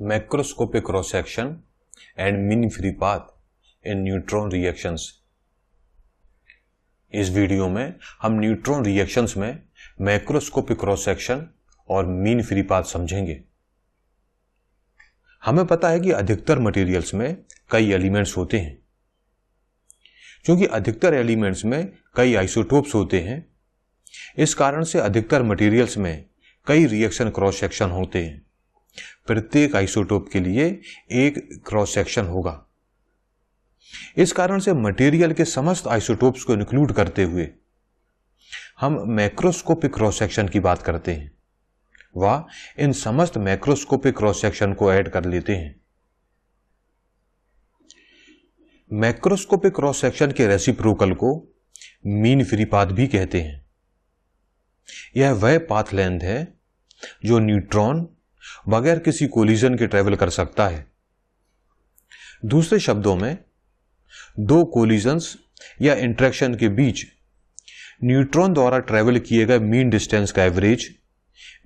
Macroscopic cross section and mean free path in neutron reactions. इस video में हम neutron reactions में macroscopic cross section और mean free path समझेंगे। हमें पता है कि अधिकतर मटेरियल्स में कई एलिमेंट्स होते हैं। क्योंकि अधिकतर एलिमेंट्स में कई आइसोटोप्स होते हैं, इस कारण से अधिकतर मटेरियल्स में कई रिएक्शन क्रॉस सेक्शन होते हैं। प्रत्येक आइसोटोप के लिए एक क्रॉस सेक्शन होगा। इस कारण से मटेरियल के समस्त आइसोटोप्स को इंक्लूड करते हुए हम मैक्रोस्कोपिक क्रॉस सेक्शन की बात करते हैं, व इन समस्त मैक्रोस्कोपिक क्रॉस सेक्शन को ऐड कर लेते हैं। मैक्रोस्कोपिक क्रॉस सेक्शन के रेसिप्रोकल को मीन फ्री पाथ भी कहते हैं। यह वह पाथ लेंथ है जो न्यूट्रॉन बगैर किसी कोलिजन के ट्रेवल कर सकता है। दूसरे शब्दों में, दो कोलिजन्स या इंटरेक्शन के बीच न्यूट्रॉन द्वारा ट्रेवल किए गए मीन डिस्टेंस का एवरेज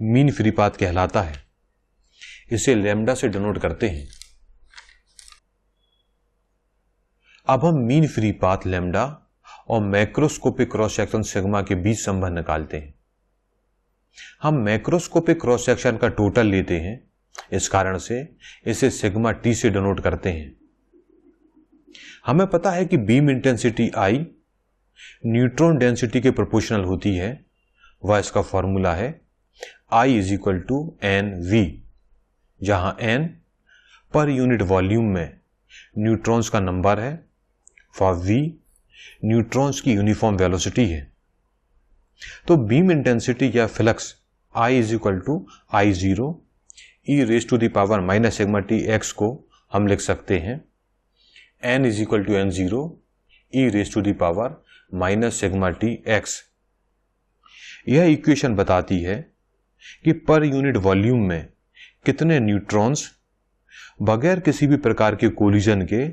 मीन फ्री पाथ कहलाता है। इसे लैम्डा से डिनोट करते हैं। अब हम मीन फ्री पाथ लैम्डा और मैक्रोस्कोपिक क्रॉस सेक्शन सिग्मा के बीच संबंध निकालते हैं। हम मैक्रोस्कोपिक क्रॉस सेक्शन का टोटल लेते हैं, इस कारण से इसे सिग्मा टी से डिनोट करते हैं। हमें पता है कि beam intensity I neutron density के प्रोपोर्शनल होती है। वह इसका फॉर्मूला है I = NV, जहां N पर यूनिट वॉल्यूम में न्यूट्रॉन्स का नंबर है, फॉर V न्यूट्रॉन्स की यूनिफॉर्म वेलोसिटी है। तो बीम इंटेंसिटी या flux I = I0 e⁻⁻ sigma T x को हम लिख सकते हैं N = N0 e⁻⁻ sigma T x। यह इक्वेशन बताती है कि पर यूनिट वॉल्यूम में कितने न्यूट्रॉन्स बगैर किसी भी प्रकार के कोलिजन के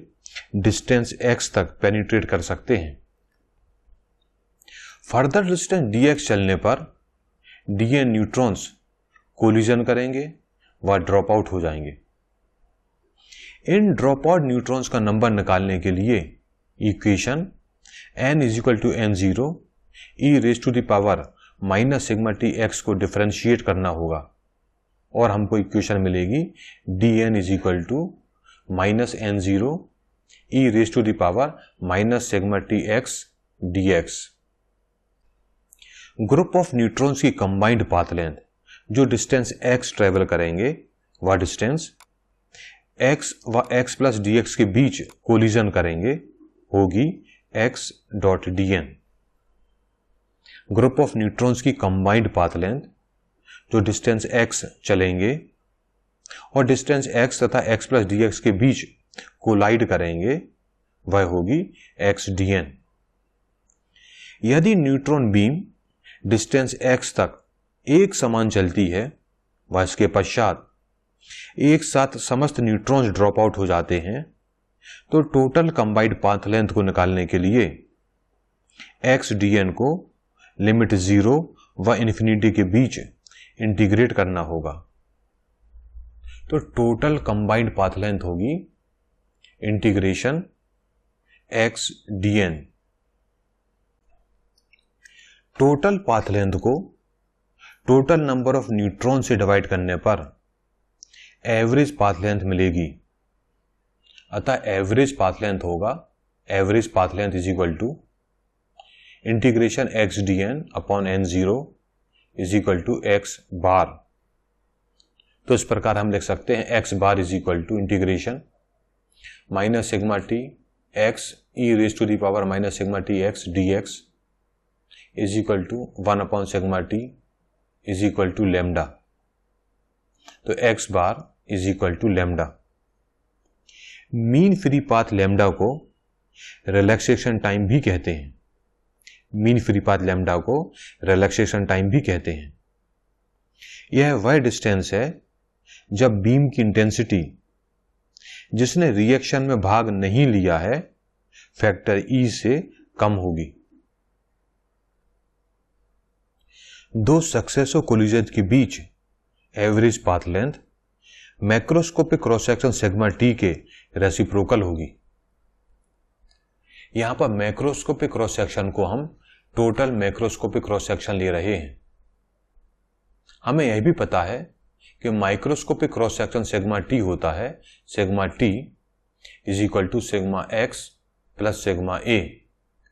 डिस्टेंस x तक पेनिट्रेट कर सकते हैं। फर्दर डिस्टेंस dx चलने पर dn न्यूट्रॉन्स कोलिजन करेंगे व ड्रॉप आउट हो जाएंगे। इन ड्रॉप आउट न्यूट्रॉन्स का नंबर निकालने के लिए equation N = N0 e⁻⁻ sigma T x को डिफरेंशिएट करना होगा और हमको इक्वेशन मिलेगी dn = -N0 e⁻⁻ sigma T x dx। Group of neutrons की कंबाइंड पाथ लेंथ जो डिस्टेंस x ट्रेवल करेंगे, वह डिस्टेंस x व x + dx के बीच कोलिजन करेंगे, होगी x.dn। ग्रुप ऑफ न्यूट्रॉन्स की कंबाइंड पाथ लेंथ जो डिस्टेंस x चलेंगे और डिस्टेंस x तथा x + dx के बीच कोलाइड करेंगे, वह होगी x.dn। यदि न्यूट्रॉन बीम डिस्टेंस x तक एक समान चलती है व इसके पश्चात एक साथ समस्त न्यूट्रॉन्स ड्रॉप आउट हो जाते हैं, तो टोटल कंबाइंड पाथ लेंथ को निकालने के लिए x.dn को लिमिट 0 व इन्फिनिटी के बीच इंटीग्रेट करना होगा। तो टोटल कंबाइंड पाथ लेंथ होगी integration x.dn। Total path length को टोटल नंबर ऑफ न्यूट्रॉन से डिवाइड करने पर एवरेज पाथ लेंथ मिलेगी। अतः एवरेज पाथ लेंथ होगा integration x.dn upon N0 = x bar. तो इस प्रकार हम लिख सकते हैं x bar integration sigma T x e⁻⁻ sigma T x dx = 1 sigma T = lambda. तो x bar lambda. Mean free path lambda को रिलैक्सेशन टाइम भी कहते हैं। मीन फ्री पाथ लैम्डा को रिलैक्सेशन टाइम भी कहते हैं। यह वह डिस्टेंस है जब बीम की इंटेंसिटी जिसने रिएक्शन में भाग नहीं लिया है फैक्टर E से कम होगी। दो सक्सेसिव कोलिजन के बीच average path length macroscopic cross section sigma T के रेसिप्रोकल होगी। यहां पर मैक्रोस्कोपिक क्रॉस सेक्शन को हम टोटल मैक्रोस्कोपिक क्रॉस सेक्शन ले रहे हैं। हमें यह भी पता है कि microscopic cross section sigma T होता है sigma T is equal to sigma X plus sigma A,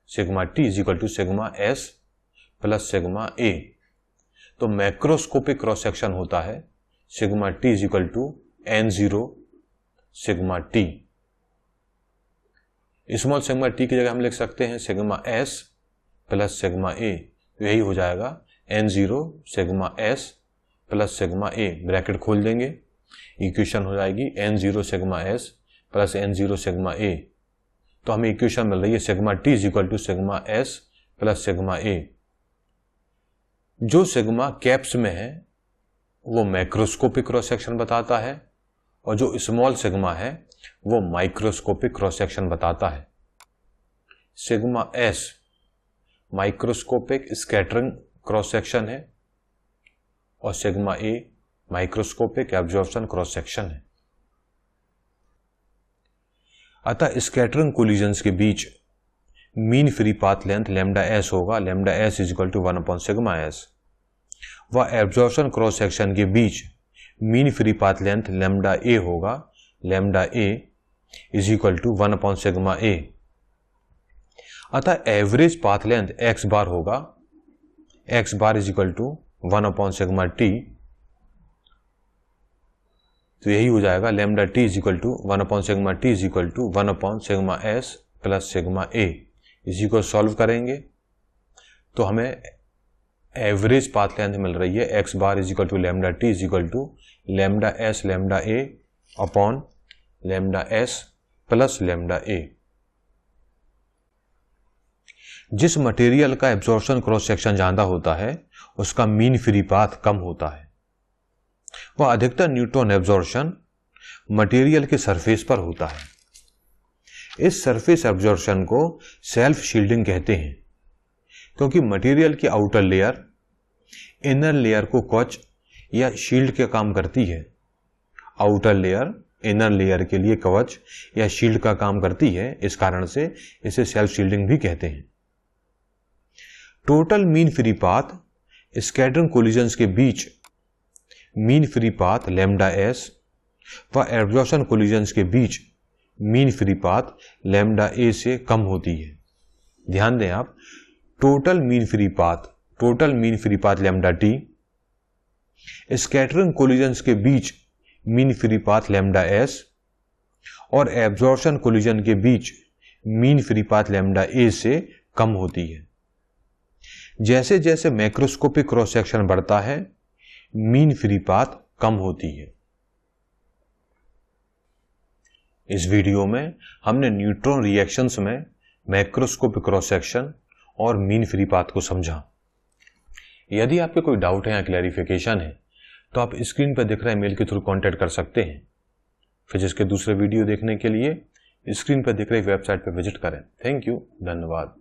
sigma T is equal to sigma S plus sigma A. तो मैक्रोस्कोपिक क्रॉस सेक्शन होता है sigma T is equal to N zero sigma T. Small sigma T की जगह हम लिख सकते हैं sigma S plus sigma A, तो यही हो जाएगा N zero sigma S plus sigma ए। ब्रैकेट खोल देंगे, इक्वेशन हो जाएगी N zero sigma S plus N zero sigma A. तो हमें इक्वेशन मिल रही है sigma T is equal to sigma S plus sigma A. जो सिग्मा कैप्स में है वो मैक्रोस्कोपिक क्रॉस सेक्शन बताता है और जो स्मॉल सिग्मा है वो माइक्रोस्कोपिक क्रॉस सेक्शन बताता है। Sigma S microscopic scattering cross section है और sigma A microscopic absorption cross section है। अतः स्कैटरिंग कोलिजन्स के बीच mean free path length lambda S होगा, lambda S is equal to 1 sigma S. व एब्जॉर्प्शन क्रॉस सेक्शन के बीच mean free path length lambda A होगा, lambda A is equal to 1 sigma A. अतः average path length X bar होगा, X bar is equal to 1 sigma T. तो यही हो जाएगा lambda T is equal to 1 sigma T is equal to 1 sigma S plus sigma A. इसी को solve करेंगे तो हमें एवरेज पाथ लेंथ मिल रही है X bar is equal to lambda T is equal to lambda S lambda A upon lambda S plus lambda A. जिस material का एब्जॉर्प्शन क्रॉस सेक्शन ज्यादा होता है उसका मीन फ्री पाथ कम होता है। वह अधिकतर न्यूट्रॉन एब्जॉर्प्शन मटेरियल के सरफेस पर होता है। इस सरफेस एब्जॉर्प्शन को सेल्फ शील्डिंग कहते हैं क्योंकि मटेरियल की आउटर लेयर इनर लेयर को कवच या शील्ड के काम करती है। आउटर लेयर इनर लेयर के लिए कवच या शील्ड का काम करती है, इस कारण से इसे सेल्फ शील्डिंग भी कहते हैं। Total mean free path scattering collisions के बीच mean free path lambda S व एब्जॉर्प्शन कोलिजन्स के बीच mean free path lambda A से कम होती है। ध्यान दें आप, total mean free path lambda T, scattering collisions के बीच mean free path lambda S और एब्जॉर्प्शन कोलिजन के बीच mean free path lambda A से कम होती है। जैसे जैसे मैक्रोस्कोपिक क्रॉस सेक्शन बढ़ता है मीन फ्री पाथ कम होती है। इस वीडियो में हमने न्यूट्रॉन रिएक्शंस में मैक्रोस्कोपिक क्रॉस सेक्शन और मीन फ्री पाथ को समझा। यदि आपके कोई डाउट है या क्लैरिफिकेशन है तो आप स्क्रीन पर दिख रहे मेल के थ्रू कांटेक्ट कर सकते हैं। फिजिक्स के दूसरे वीडियो देखने के लिए स्क्रीन पर दिख रही वेबसाइट पर विजिट करें। थैंक यू, धन्यवाद।